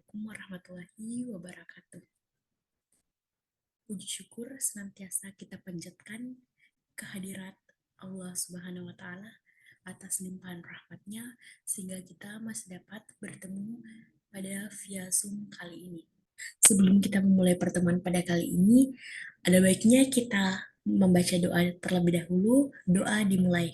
Assalamualaikum warahmatullahi wabarakatuh. Puji syukur senantiasa kita panjatkan kehadirat Allah Subhanahu wa Ta'ala atas limpahan rahmatnya, sehingga kita masih dapat bertemu pada via Zoom kali ini. Sebelum kita memulai pertemuan pada kali ini, ada baiknya kita membaca doa terlebih dahulu. Doa dimulai.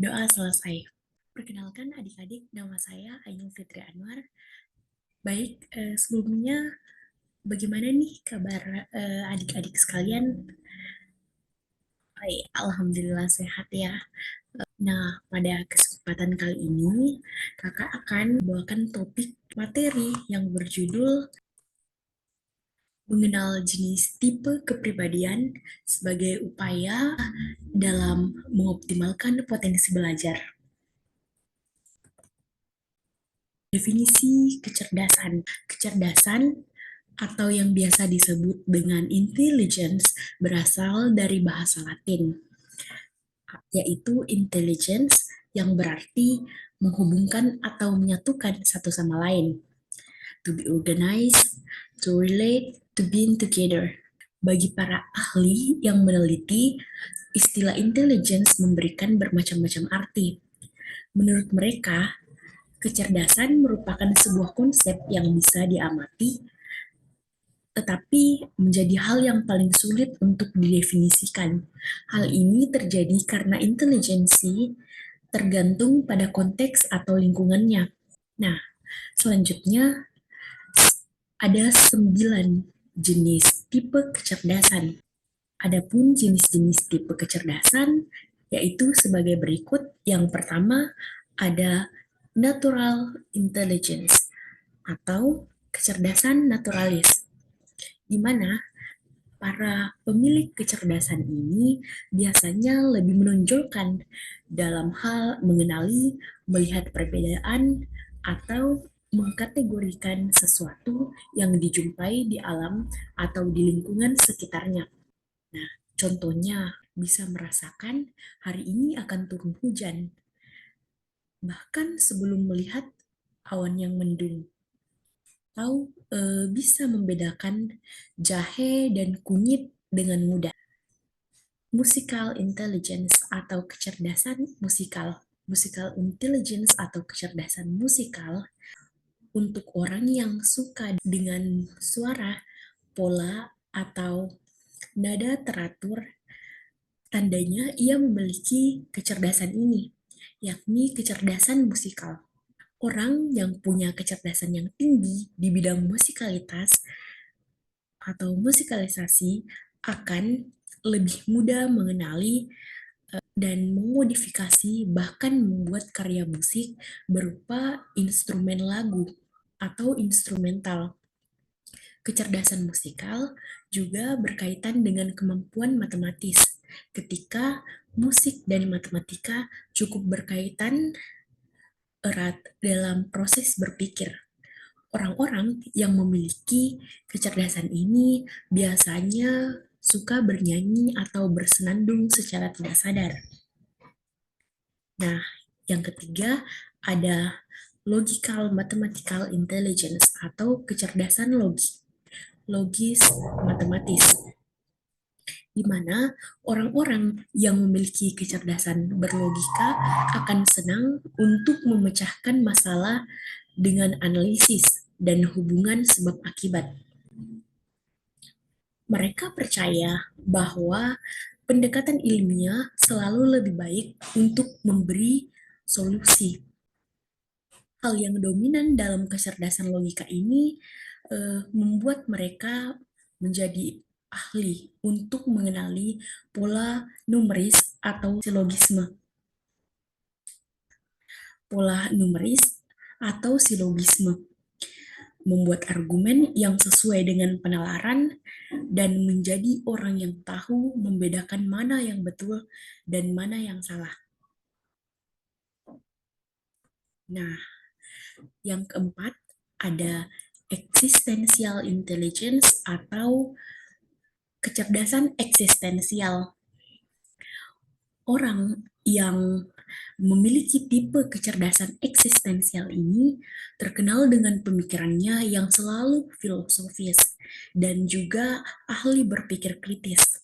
Doa selesai. Perkenalkan adik-adik, nama saya Ainul Fitri Anwar. Baik, sebelumnya bagaimana nih kabar adik-adik sekalian? Baik, alhamdulillah sehat ya. Nah, pada kesempatan kali ini, kakak akan membawakan topik materi yang berjudul mengenal jenis tipe kepribadian sebagai upaya dalam mengoptimalkan potensi belajar. Definisi kecerdasan. Kecerdasan atau yang biasa disebut dengan intelligence berasal dari bahasa Latin, yaitu intelligence yang berarti menghubungkan atau menyatukan satu sama lain. To be organized, to relate, to being together. Bagi para ahli yang meneliti, istilah intelligence memberikan bermacam-macam arti. Menurut mereka, kecerdasan merupakan sebuah konsep yang bisa diamati, tetapi menjadi hal yang paling sulit untuk didefinisikan. Hal ini terjadi karena intelijensi tergantung pada konteks atau lingkungannya. Nah, selanjutnya ada 9 jenis tipe kecerdasan. Adapun jenis-jenis tipe kecerdasan yaitu sebagai berikut. Yang pertama ada natural intelligence atau kecerdasan naturalis, di mana para pemilik kecerdasan ini biasanya lebih menonjolkan dalam hal mengenali, melihat perbedaan, atau mengkategorikan sesuatu yang dijumpai di alam atau di lingkungan sekitarnya. Nah, contohnya bisa merasakan hari ini akan turun hujan, bahkan sebelum melihat awan yang mendung. Atau bisa membedakan jahe dan kunyit dengan mudah. Musical intelligence atau kecerdasan musikal. Musical intelligence atau kecerdasan musikal untuk orang yang suka dengan suara, pola, atau nada teratur, tandanya ia memiliki kecerdasan ini, yakni kecerdasan musikal. Orang yang punya kecerdasan yang tinggi di bidang musikalitas atau musikalisasi akan lebih mudah mengenali dan memodifikasi, bahkan membuat karya musik berupa instrumen lagu atau instrumental. Kecerdasan musikal juga berkaitan dengan kemampuan matematis, ketika musik dan matematika cukup berkaitan erat dalam proses berpikir. Orang-orang yang memiliki kecerdasan ini biasanya suka bernyanyi atau bersenandung secara tidak sadar. Nah, yang ketiga ada logical mathematical intelligence atau kecerdasan logis matematis, di mana orang-orang yang memiliki kecerdasan berlogika akan senang untuk memecahkan masalah dengan analisis dan hubungan sebab akibat. Mereka percaya bahwa pendekatan ilmiah selalu lebih baik untuk memberi solusi. Hal yang dominan dalam kecerdasan logika ini membuat mereka menjadi ahli untuk mengenali pola numeris atau silogisme. Pola numeris atau silogisme membuat argumen yang sesuai dengan penalaran dan menjadi orang yang tahu membedakan mana yang betul dan mana yang salah. Nah, yang keempat ada existential intelligence atau kecerdasan eksistensial. Orang yang memiliki tipe kecerdasan eksistensial ini terkenal dengan pemikirannya yang selalu filosofis dan juga ahli berpikir kritis.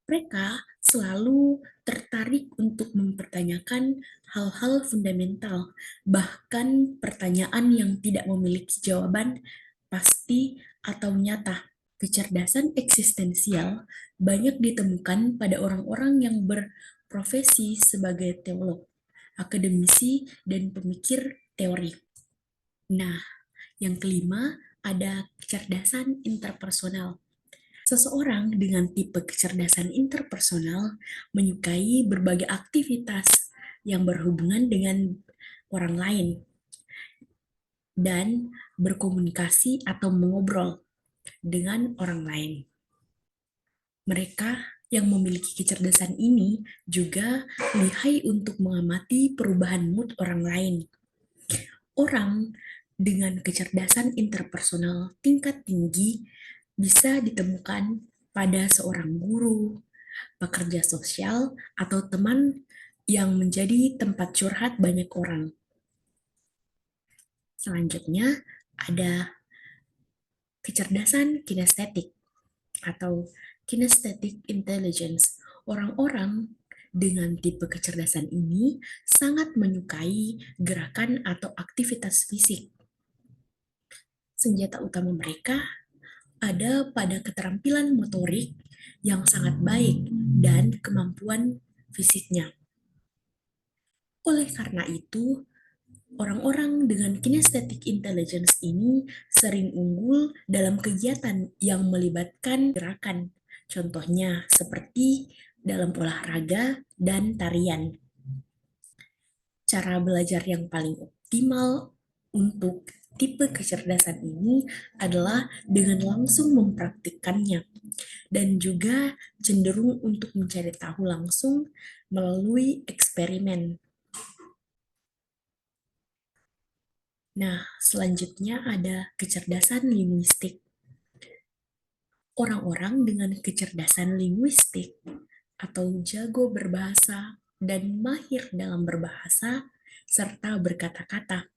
Mereka selalu tertarik untuk mempertanyakan hal-hal fundamental, bahkan pertanyaan yang tidak memiliki jawaban pasti atau nyata. Kecerdasan eksistensial banyak ditemukan pada orang-orang yang berprofesi sebagai teolog, akademisi, dan pemikir teori. Nah, yang kelima ada kecerdasan interpersonal. Seseorang dengan tipe kecerdasan interpersonal menyukai berbagai aktivitas yang berhubungan dengan orang lain dan berkomunikasi atau mengobrol dengan orang lain. Mereka yang memiliki kecerdasan ini juga lihai untuk mengamati perubahan mood orang lain. Orang dengan kecerdasan interpersonal tingkat tinggi bisa ditemukan pada seorang guru, pekerja sosial, atau teman yang menjadi tempat curhat banyak orang. Selanjutnya, ada kecerdasan kinestetik atau kinesthetic intelligence. Orang-orang dengan tipe kecerdasan ini sangat menyukai gerakan atau aktivitas fisik. Senjata utama mereka ada pada keterampilan motorik yang sangat baik dan kemampuan fisiknya. Oleh karena itu, orang-orang dengan kinesthetic intelligence ini sering unggul dalam kegiatan yang melibatkan gerakan, contohnya seperti dalam olahraga dan tarian. Cara belajar yang paling optimal untuk tipe kecerdasan ini adalah dengan langsung mempraktikkannya dan juga cenderung untuk mencari tahu langsung melalui eksperimen. Nah, selanjutnya ada kecerdasan linguistik. Orang-orang dengan kecerdasan linguistik atau jago berbahasa dan mahir dalam berbahasa serta berkata-kata.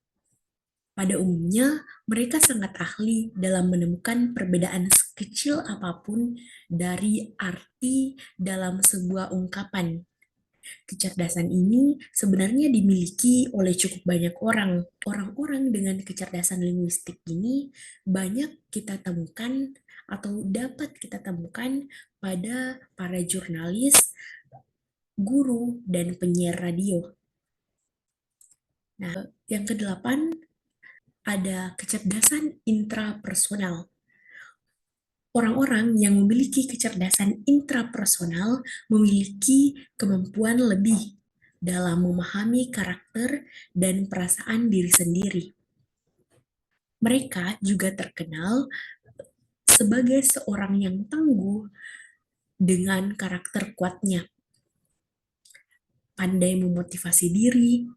Pada umumnya, mereka sangat ahli dalam menemukan perbedaan sekecil apapun dari arti dalam sebuah ungkapan. Kecerdasan ini sebenarnya dimiliki oleh cukup banyak orang. Orang-orang dengan kecerdasan linguistik ini banyak kita temukan atau dapat kita temukan pada para jurnalis, guru, dan penyiar radio. Nah, yang kedelapan ada kecerdasan intrapersonal. Orang-orang yang memiliki kecerdasan intrapersonal memiliki kemampuan lebih dalam memahami karakter dan perasaan diri sendiri. Mereka juga terkenal sebagai seorang yang tangguh dengan karakter kuatnya, pandai memotivasi diri,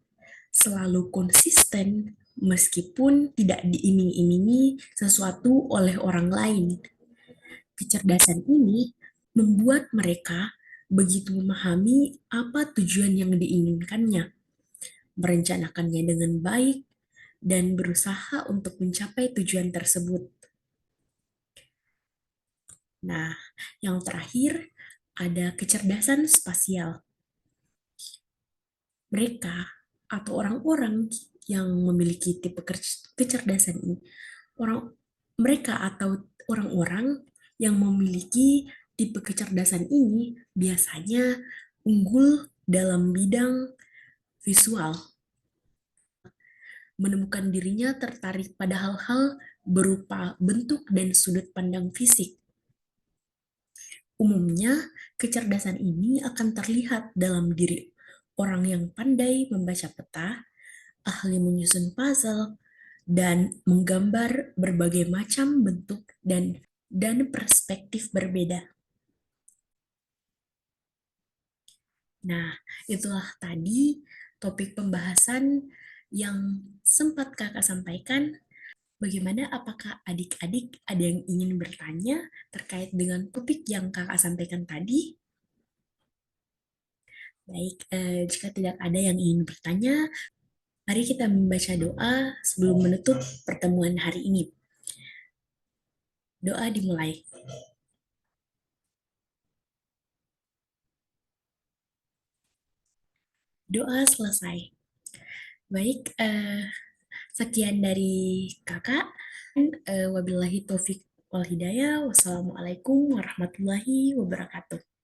selalu konsisten meskipun tidak diiming-imingi sesuatu oleh orang lain. Kecerdasan ini membuat mereka begitu memahami apa tujuan yang diinginkannya, merencanakannya dengan baik, dan berusaha untuk mencapai tujuan tersebut. Nah, yang terakhir ada kecerdasan spasial. Mereka atau orang-orang yang memiliki tipe kecerdasan ini, mereka atau orang-orang yang memiliki tipe kecerdasan ini biasanya unggul dalam bidang visual, menemukan dirinya tertarik pada hal-hal berupa bentuk dan sudut pandang fisik. Umumnya, kecerdasan ini akan terlihat dalam diri orang yang pandai membaca peta, ahli menyusun puzzle, dan menggambar berbagai macam bentuk dan perspektif berbeda. Nah, itulah tadi topik pembahasan yang sempat kakak sampaikan. Bagaimana, apakah adik-adik ada yang ingin bertanya terkait dengan topik yang kakak sampaikan tadi? Baik, jika tidak ada yang ingin bertanya, mari kita membaca doa sebelum menutup pertemuan hari ini. Doa dimulai. Doa selesai. Baik, sekian dari kakak. Wabillahi taufik wal hidayah. Wassalamualaikum warahmatullahi wabarakatuh.